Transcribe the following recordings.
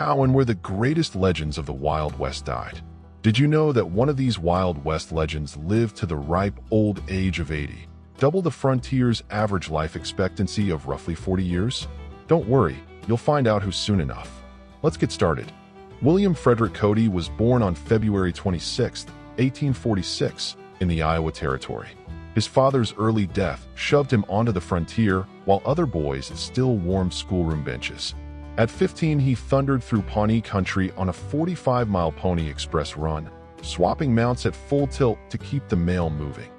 How and where the greatest legends of the Wild West died. Did you know that one of these Wild West legends lived to the ripe old age of 80, double the frontier's average life expectancy of roughly 40 years? Don't worry, you'll find out who soon enough. Let's get started. William Frederick Cody was born on February 26, 1846, in the Iowa Territory. His father's early death shoved him onto the frontier, while other boys still warmed schoolroom benches. At 15, he thundered through Pawnee country on a 45-mile Pony Express run, swapping mounts at full tilt to keep the mail moving.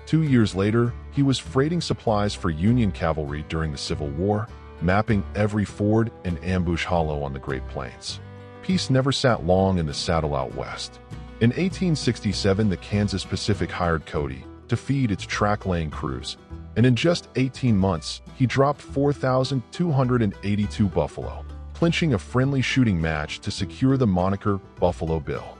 2 years later, he was freighting supplies for Union cavalry during the Civil War, mapping Everey Ford and Ambush Hollow on the Great Plains. Peace never sat long in the saddle out west. In 1867, the Kansas Pacific hired Cody to feed its track-laying crews, and in just 18 months, he dropped 4,282 buffalo, clinching a friendly shooting match to secure the moniker Buffalo Bill.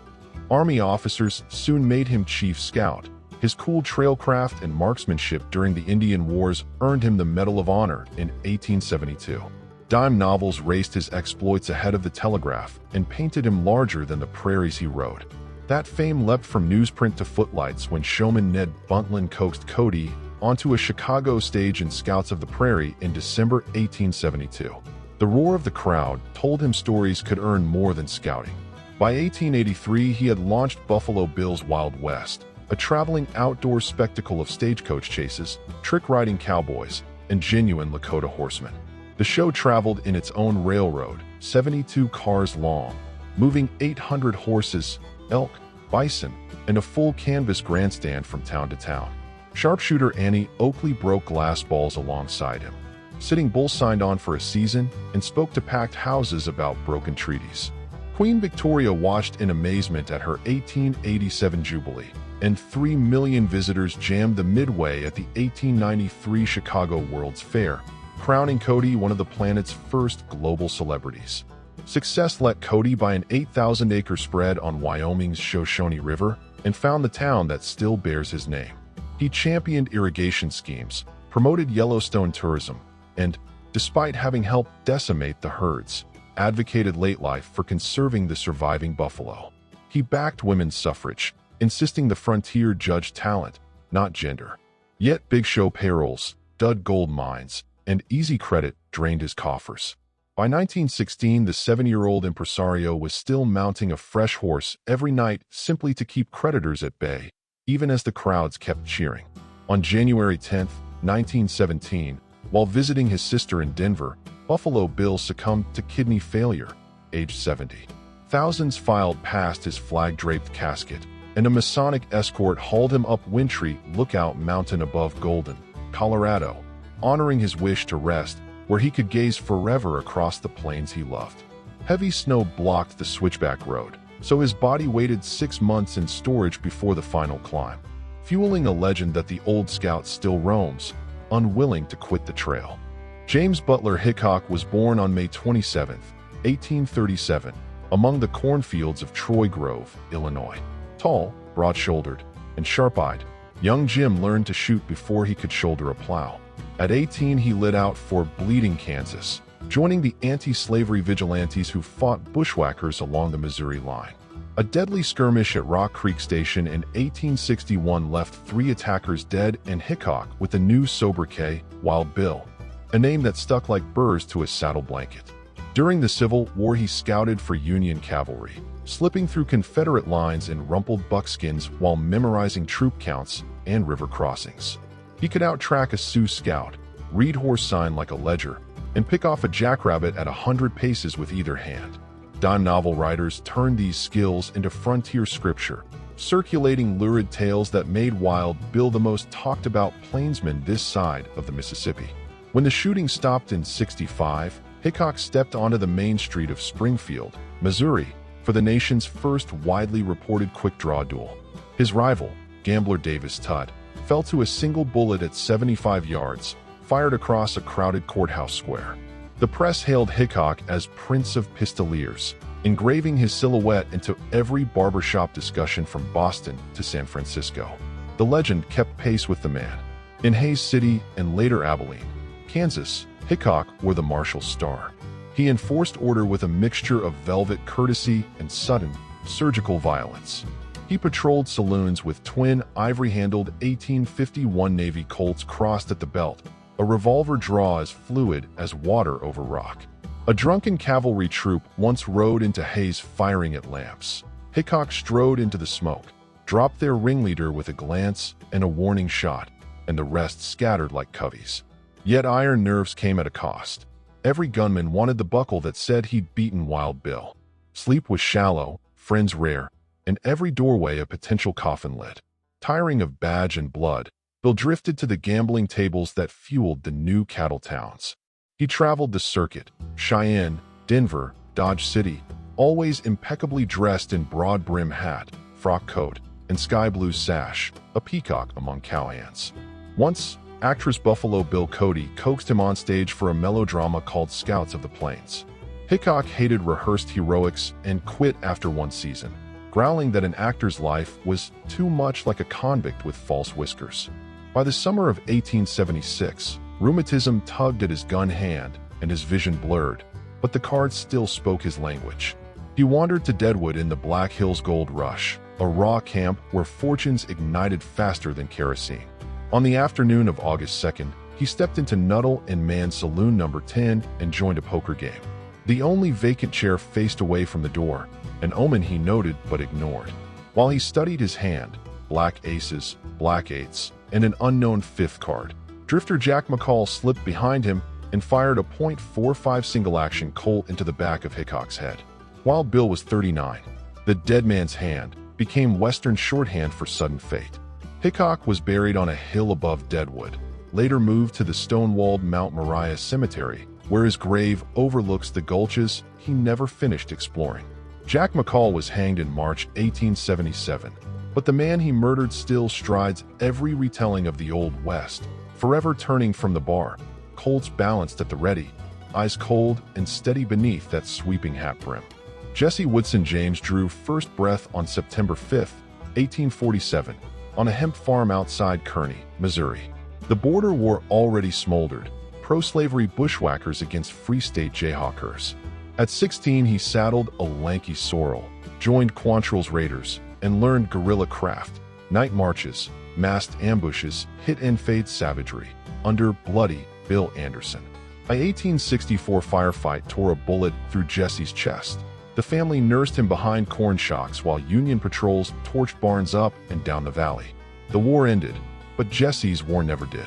Army officers soon made him chief scout. His cool trailcraft and marksmanship during the Indian Wars earned him the Medal of Honor in 1872. Dime novels raced his exploits ahead of the telegraph and painted him larger than the prairies he rode. That fame leapt from newsprint to footlights when showman Ned Buntline coaxed Cody onto a Chicago stage in Scouts of the Prairie in December 1872. The roar of the crowd told him stories could earn more than scouting. By 1883, he had launched Buffalo Bill's Wild West, a traveling outdoor spectacle of stagecoach chases, trick-riding cowboys, and genuine Lakota horsemen. The show traveled in its own railroad, 72 cars long, moving 800 horses, elk, bison, and a full canvas grandstand from town to town. Sharpshooter Annie Oakley broke glass balls alongside him. Sitting Bull signed on for a season and spoke to packed houses about broken treaties. Queen Victoria watched in amazement at her 1887 Jubilee, and 3 million visitors jammed the Midway at the 1893 Chicago World's Fair, crowning Cody one of the planet's first global celebrities. Success let Cody buy an 8,000-acre spread on Wyoming's Shoshone River and found the town that still bears his name. He championed irrigation schemes, promoted Yellowstone tourism, and, despite having helped decimate the herds, advocated late life for conserving the surviving buffalo. He backed women's suffrage, insisting the frontier judged talent, not gender. Yet big show payrolls, dud gold mines, and easy credit drained his coffers. By 1916, the 7-year-old impresario was still mounting a fresh horse every night simply to keep creditors at bay, even as the crowds kept cheering. On January 10, 1917, while visiting his sister in Denver, Buffalo Bill succumbed to kidney failure, aged 70. Thousands filed past his flag-draped casket, and a Masonic escort hauled him up Wintry Lookout Mountain above Golden, Colorado, honoring his wish to rest where he could gaze forever across the plains he loved. Heavy snow blocked the switchback road, so his body waited 6 months in storage before the final climb, fueling a legend that the old scout still roams, unwilling to quit the trail. James Butler Hickok was born on May 27, 1837, among the cornfields of Troy Grove, Illinois. Tall, broad-shouldered, and sharp-eyed, young Jim learned to shoot before he could shoulder a plow. At 18, he lit out for Bleeding, Kansas, joining the anti-slavery vigilantes who fought bushwhackers along the Missouri line. A deadly skirmish at Rock Creek Station in 1861 left 3 attackers dead and Hickok with a new sobriquet, Wild Bill, a name that stuck like burrs to his saddle blanket. During the Civil War, he scouted for Union cavalry, slipping through Confederate lines in rumpled buckskins while memorizing troop counts and river crossings. He could out-track a Sioux scout, read horse sign like a ledger, and pick off a jackrabbit at 100 paces with either hand. Dime novel writers turned these skills into frontier scripture, circulating lurid tales that made Wild Bill the most talked-about plainsman this side of the Mississippi. When the shooting stopped in '65, Hickok stepped onto the main street of Springfield, Missouri, for the nation's first widely reported quick-draw duel. His rival, gambler Davis Tudd, fell to a single bullet at 75 yards, fired across a crowded courthouse square. The press hailed Hickok as Prince of Pistoliers, engraving his silhouette into every barbershop discussion from Boston to San Francisco. The legend kept pace with the man. In Hays City and later Abilene, Kansas, Hickok wore the martial star. He enforced order with a mixture of velvet courtesy and sudden, surgical violence. He patrolled saloons with twin, ivory-handled 1851 Navy Colts crossed at the belt, a revolver draw as fluid as water over rock. A drunken cavalry troop once rode into haze firing at lamps. Hickok strode into the smoke, dropped their ringleader with a glance and a warning shot, and the rest scattered like coveys. Yet iron nerves came at a cost. Every gunman wanted the buckle that said he'd beaten Wild Bill. Sleep was shallow, friends rare, and every doorway a potential coffin lid. Tiring of badge and blood, Bill drifted to the gambling tables that fueled the new cattle towns. He traveled the circuit, Cheyenne, Denver, Dodge City, always impeccably dressed in broad-brim hat, frock coat, and sky blue sash, a peacock among cowhands. Once, actress Buffalo Bill Cody coaxed him on stage for a melodrama called Scouts of the Plains. Hickok hated rehearsed heroics and quit after one season, growling that an actor's life was too much like a convict with false whiskers. By the summer of 1876, rheumatism tugged at his gun hand and his vision blurred, but the cards still spoke his language. He wandered to Deadwood in the Black Hills Gold Rush, a raw camp where fortunes ignited faster than kerosene. On the afternoon of August 2nd, he stepped into Nuttall and Mann's Saloon No. 10 and joined a poker game. The only vacant chair faced away from the door, an omen he noted but ignored. While he studied his hand, black aces, black eights, and an unknown fifth card, drifter Jack McCall slipped behind him and fired a .45 single-action Colt into the back of Hickok's head. Wild Bill was 39. The dead man's hand became Western shorthand for sudden fate. Hickok was buried on a hill above Deadwood, later moved to the stone-walled Mount Moriah Cemetery, where his grave overlooks the gulches he never finished exploring. Jack McCall was hanged in March 1877, but the man he murdered still strides every retelling of the Old West, forever turning from the bar, Colts balanced at the ready, eyes cold and steady beneath that sweeping hat brim. Jesse Woodson James drew first breath on September 5, 1847, on a hemp farm outside Kearney, Missouri. The border war already smoldered, pro-slavery bushwhackers against Free State Jayhawkers. At 16, he saddled a lanky sorrel, joined Quantrill's raiders, and learned guerrilla craft, night marches, masked ambushes, hit-and-fade savagery, under bloody Bill Anderson. A 1864 firefight tore a bullet through Jesse's chest. The family nursed him behind corn shocks while Union patrols torched barns up and down the valley. The war ended, but Jesse's war never did.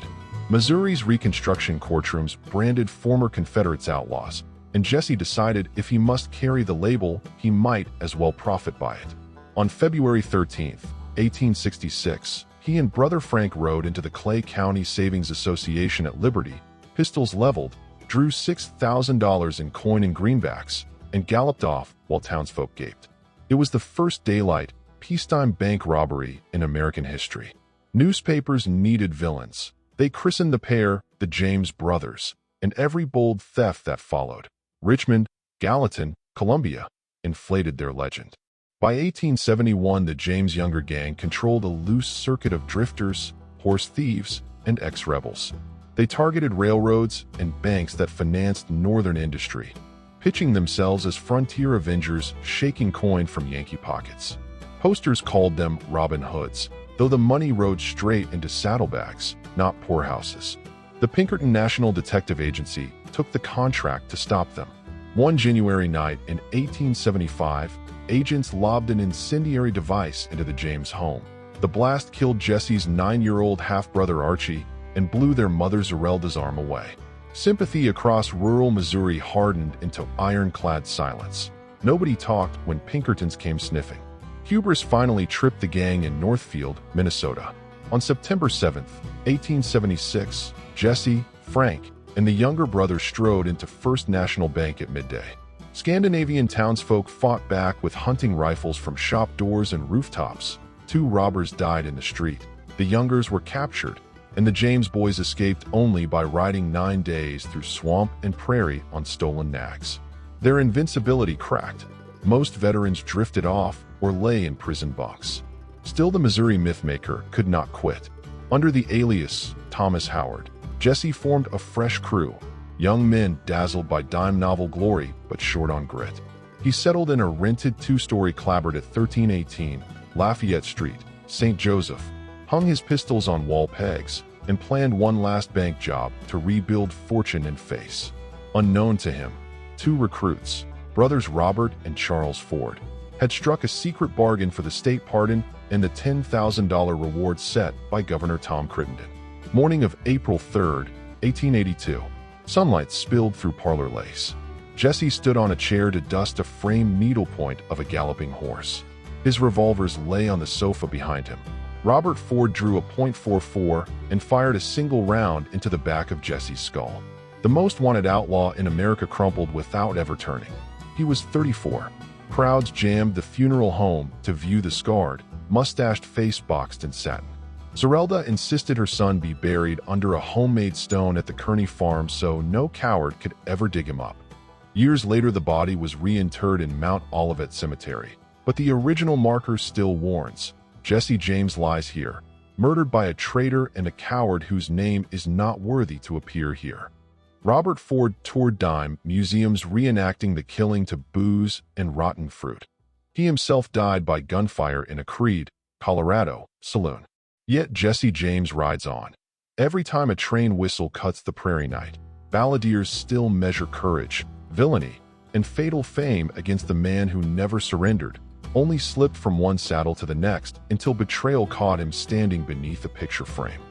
Missouri's Reconstruction courtrooms branded former Confederates outlaws, and Jesse decided if he must carry the label, he might as well profit by it. On February 13, 1866, he and brother Frank rode into the Clay County Savings Association at Liberty, pistols leveled, drew $6,000 in coin and greenbacks, and galloped off while townsfolk gaped. It was the first daylight, peacetime bank robbery in American history. Newspapers needed villains. They christened the pair the James Brothers, and every bold theft that followed, Richmond, Gallatin, Columbia, inflated their legend. By 1871, the James Younger gang controlled a loose circuit of drifters, horse thieves, and ex-rebels. They targeted railroads and banks that financed northern industry, pitching themselves as frontier avengers shaking coin from Yankee pockets. Posters called them Robin Hoods, though the money rode straight into saddlebags, not poorhouses. The Pinkerton National Detective Agency took the contract to stop them. One January night in 1875, agents lobbed an incendiary device into the James home. The blast killed Jesse's 9-year-old half-brother Archie and blew their mother Zerelda's arm away. Sympathy across rural Missouri hardened into ironclad silence. Nobody talked when Pinkertons came sniffing. Hubris finally tripped the gang in Northfield, Minnesota. On September 7, 1876, Jesse, Frank, and the younger brother strode into First National Bank at midday. Scandinavian townsfolk fought back with hunting rifles from shop doors and rooftops. 2 robbers died in the street. The youngers were captured, and the James boys escaped only by riding 9 days through swamp and prairie on stolen nags. Their invincibility cracked. Most veterans drifted off or lay in prison bunks. Still, the Missouri mythmaker could not quit. Under the alias Thomas Howard, Jesse formed a fresh crew, young men dazzled by dime novel glory but short on grit. He settled in a rented two-story clapboard at 1318 Lafayette Street, St. Joseph, hung his pistols on wall pegs, and planned one last bank job to rebuild fortune and face. Unknown to him, two recruits, brothers Robert and Charles Ford, had struck a secret bargain for the state pardon and the $10,000 reward set by Governor Tom Crittenden. Morning of April 3, 1882. Sunlight spilled through parlor lace. Jesse stood on a chair to dust a framed needlepoint of a galloping horse. His revolvers lay on the sofa behind him. Robert Ford drew a .44 and fired a single round into the back of Jesse's skull. The most wanted outlaw in America crumpled without ever turning. He was 34. Crowds jammed the funeral home to view the scarred, mustached face boxed in satin. Zerelda insisted her son be buried under a homemade stone at the Kearney farm so no coward could ever dig him up. Years later, the body was reinterred in Mount Olivet Cemetery, but the original marker still warns: Jesse James lies here, murdered by a traitor and a coward whose name is not worthy to appear here. Robert Ford toured dime museums reenacting the killing to booze and rotten fruit. He himself died by gunfire in a Creede, Colorado, saloon. Yet Jesse James rides on. Every time a train whistle cuts the prairie night, balladeers still measure courage, villainy, and fatal fame against the man who never surrendered, only slipped from one saddle to the next until betrayal caught him standing beneath a picture frame.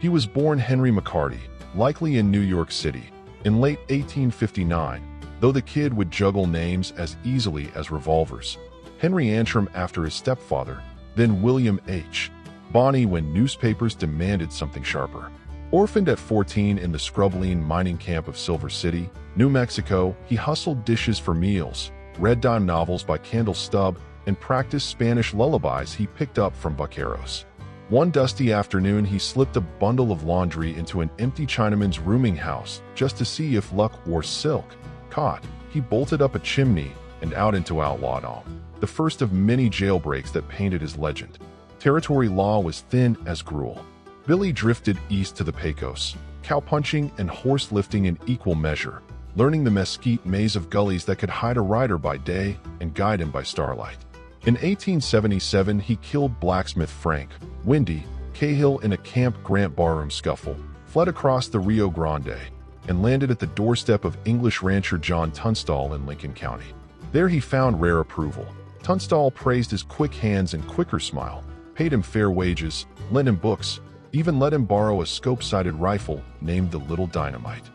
He was born Henry McCarty, likely in New York City, in late 1859, though the kid would juggle names as easily as revolvers. Henry Antrim after his stepfather, then William H. Bonney when newspapers demanded something sharper. Orphaned at 14 in the scrubline mining camp of Silver City, New Mexico, he hustled dishes for meals, read dime novels by candle stub, and practiced Spanish lullabies he picked up from vaqueros. One dusty afternoon, he slipped a bundle of laundry into an empty Chinaman's rooming house just to see if luck wore silk. Caught, he bolted up a chimney and out into outlawdom, the first of many jailbreaks that painted his legend. Territory law was thin as gruel. Billy drifted east to the Pecos, cowpunching and horse lifting in equal measure, learning the mesquite maze of gullies that could hide a rider by day and guide him by starlight. In 1877, he killed blacksmith Frank Windy Cahill in a Camp Grant barroom scuffle, fled across the Rio Grande, and landed at the doorstep of English rancher John Tunstall in Lincoln County. There he found rare approval. Tunstall praised his quick hands and quicker smile, paid him fair wages, lent him books, even let him borrow a scope-sighted rifle named the Little Dynamite.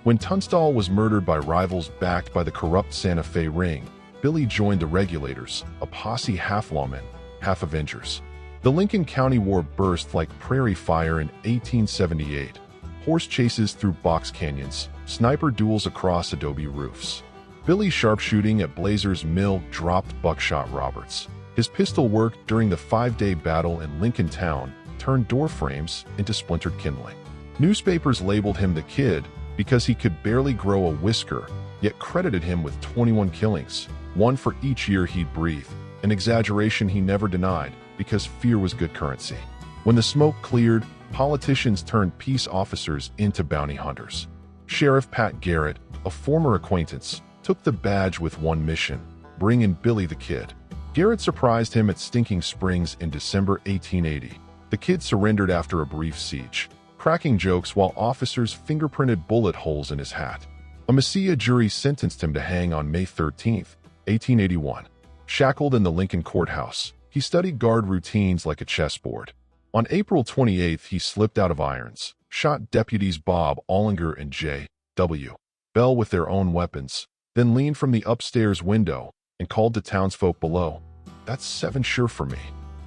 When Tunstall was murdered by rivals backed by the corrupt Santa Fe ring, Billy joined the Regulators, a posse half lawmen, half Avengers. The Lincoln County War burst like prairie fire in 1878. Horse chases through box canyons, sniper duels across adobe roofs. Billy's sharpshooting at Blazer's Mill dropped buckshot Roberts. His pistol work during the 5-day battle in Lincoln Town turned door frames into splintered kindling. Newspapers labeled him the Kid because he could barely grow a whisker, yet credited him with 21 killings, one for each year he'd breathed, an exaggeration he never denied because fear was good currency. When the smoke cleared, politicians turned peace officers into bounty hunters. Sheriff Pat Garrett, a former acquaintance, took the badge with one mission: bring in Billy the Kid. Garrett surprised him at Stinking Springs in December 1880. The Kid surrendered after a brief siege, cracking jokes while officers fingerprinted bullet holes in his hat. A Mesilla jury sentenced him to hang on May 13, 1881. Shackled in the Lincoln courthouse, he studied guard routines like a chessboard. On April 28, he slipped out of irons, shot deputies Bob Ollinger and J.W. Bell with their own weapons, then leaned from the upstairs window and called to townsfolk below, "That's 7 sure for me."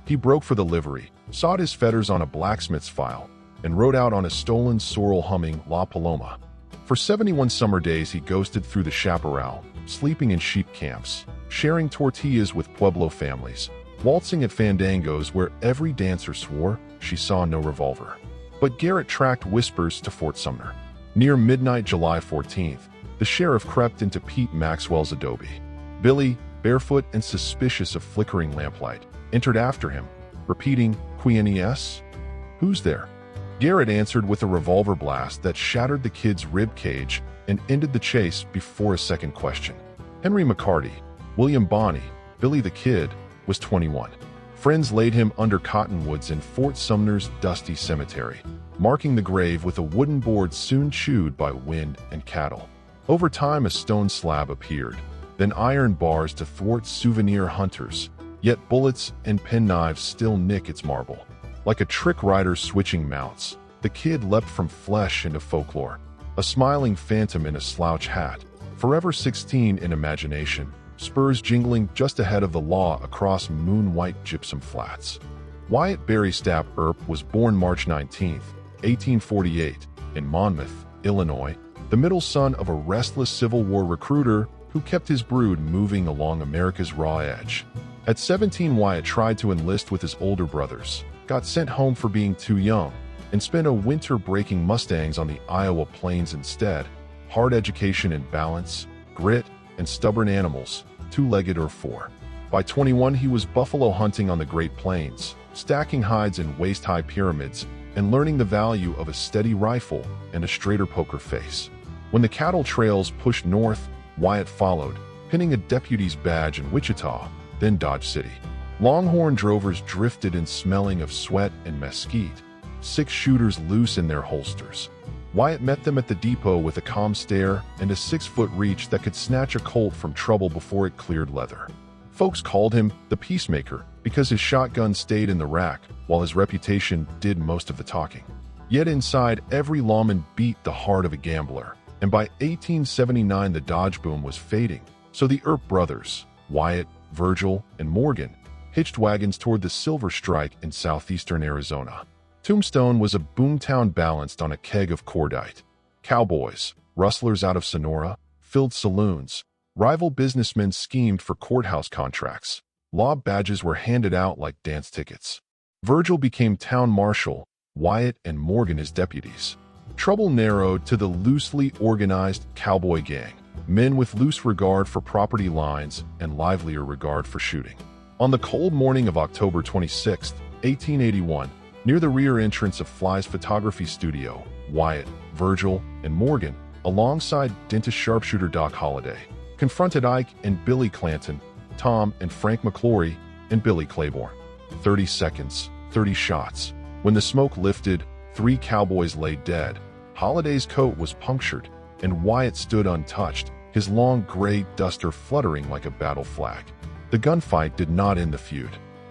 He broke for the livery, sawed his fetters on a blacksmith's file, and rode out on a stolen sorrel humming La Paloma. For 71 summer days he ghosted through the chaparral, sleeping in sheep camps, sharing tortillas with Pueblo families, waltzing at fandangos where every dancer swore she saw no revolver. But Garrett tracked whispers to Fort Sumner. Near midnight July 14th, the sheriff crept into Pete Maxwell's adobe. Billy, barefoot and suspicious of flickering lamplight, entered after him, repeating, "Quién? Who's there?" Garrett answered with a revolver blast that shattered the kid's rib cage and ended the chase before a second question. Henry McCarty, William Bonney, Billy the Kid, was 21. Friends laid him under cottonwoods in Fort Sumner's dusty cemetery, marking the grave with a wooden board soon chewed by wind and cattle. Over time, a stone slab appeared, then iron bars to thwart souvenir hunters, yet bullets and penknives still nick its marble. Like a trick rider switching mounts, the kid leapt from flesh into folklore, a smiling phantom in a slouch hat, forever 16 in imagination, spurs jingling just ahead of the law across moon-white gypsum flats. Wyatt Barrystap Earp was born March 19, 1848, in Monmouth, Illinois, the middle son of a restless Civil War recruiter who kept his brood moving along America's raw edge. At 17, Wyatt tried to enlist with his older brothers, got sent home for being too young, and spent a winter breaking mustangs on the Iowa plains instead. Hard education and balance, grit, and stubborn animals, two-legged or four. By 21, he was buffalo hunting on the Great Plains, stacking hides in waist-high pyramids, and learning the value of a steady rifle and a straighter poker face. When the cattle trails pushed north, Wyatt followed, pinning a deputy's badge in Wichita, then Dodge City. Longhorn drovers drifted in smelling of sweat and mesquite, 6 shooters loose in their holsters. Wyatt met them at the depot with a calm stare and a 6-foot reach that could snatch a colt from trouble before it cleared leather. Folks called him the Peacemaker because his shotgun stayed in the rack while his reputation did most of the talking. Yet inside, every Lawman beat the heart of a gambler, and by 1879 the Dodge boom was fading, so the Earp brothers, Wyatt, Virgil, and Morgan, hitched wagons toward the Silver Strike in southeastern Arizona. Tombstone was a boomtown balanced on a keg of cordite. Cowboys, rustlers out of Sonora, filled saloons. Rival businessmen schemed for courthouse contracts. Law badges were handed out like dance tickets. Virgil became town marshal, Wyatt and Morgan his deputies. Trouble narrowed to the loosely organized cowboy gang, men with loose regard for property lines and livelier regard for shooting. On the cold morning of October 26, 1881, near the rear entrance of Fly's photography studio, Wyatt, Virgil, and Morgan, alongside dentist sharpshooter Doc Holliday, confronted Ike and Billy Clanton, Tom and Frank McClory, and Billy Claiborne. 30 seconds, 30 shots. When the smoke lifted, 3 cowboys lay dead. Holliday's coat was punctured, and Wyatt stood untouched, his long gray duster fluttering like a battle flag. The gunfight did not end the feud.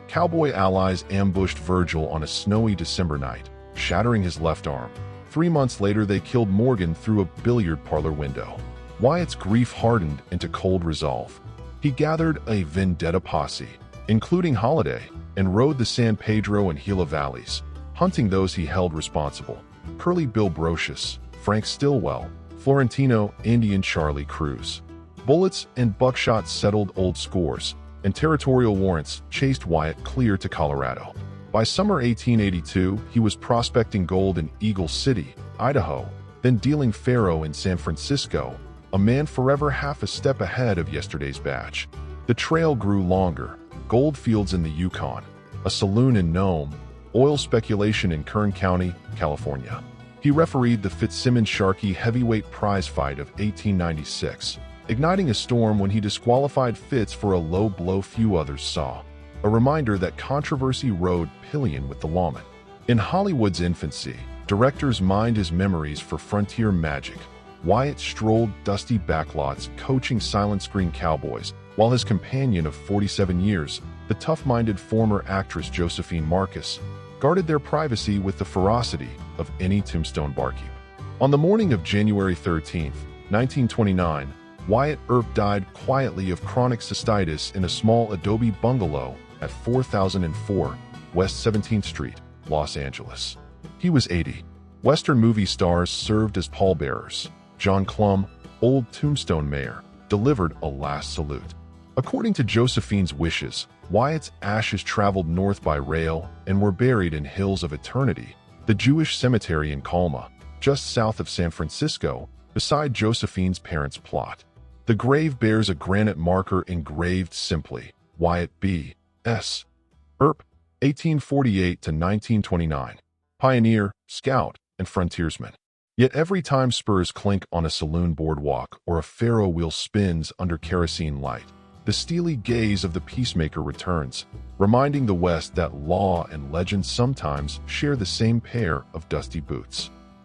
Cowboy allies ambushed Virgil on a snowy December night, shattering his left arm. 3 months later, they killed Morgan through a billiard parlor window. Wyatt's grief hardened into cold resolve. He gathered a vendetta posse, including Holliday, and rode the San Pedro and Gila valleys, hunting those he held responsible: Curly Bill Brocious, Frank Stillwell, Florentino Indian Charlie Cruz. Bullets and buckshot settled old scores, and territorial warrants chased Wyatt clear to Colorado. By summer 1882, he was prospecting gold in Eagle City, Idaho, then dealing faro in San Francisco, a man forever half a step ahead of yesterday's batch. The trail grew longer: gold fields in the Yukon, a saloon in Nome, oil speculation in Kern County, California. He refereed the Fitzsimmons-Sharkey heavyweight prize fight of 1896, igniting a storm when he disqualified Fitz for a low blow few others saw, a reminder that controversy rode pillion with the Lawman. In Hollywood's infancy, directors mined his memories for frontier magic. Wyatt strolled dusty backlots coaching silent screen cowboys, while his companion of 47 years, the tough-minded former actress Josephine Marcus, guarded their privacy with the ferocity of any Tombstone barkeep. On the morning of January 13, 1929, Wyatt Earp died quietly of chronic cystitis in a small adobe bungalow at 4004 West 17th Street, Los Angeles. He was 80. Western movie stars served as pallbearers. John Clum, old Tombstone mayor, delivered a last salute. According to Josephine's wishes, Wyatt's ashes traveled north by rail and were buried in Hills of Eternity, the Jewish cemetery in Colma, just south of San Francisco, beside Josephine's parents' plot. The grave bears a granite marker engraved simply, Wyatt B. S. Earp, 1848 to 1929, pioneer, scout, and frontiersman. Yet every time spurs clink on a saloon boardwalk or a faro wheel spins under kerosene light, the steely gaze of the peacemaker returns, reminding the West that law and legend sometimes share the same pair of dusty boots.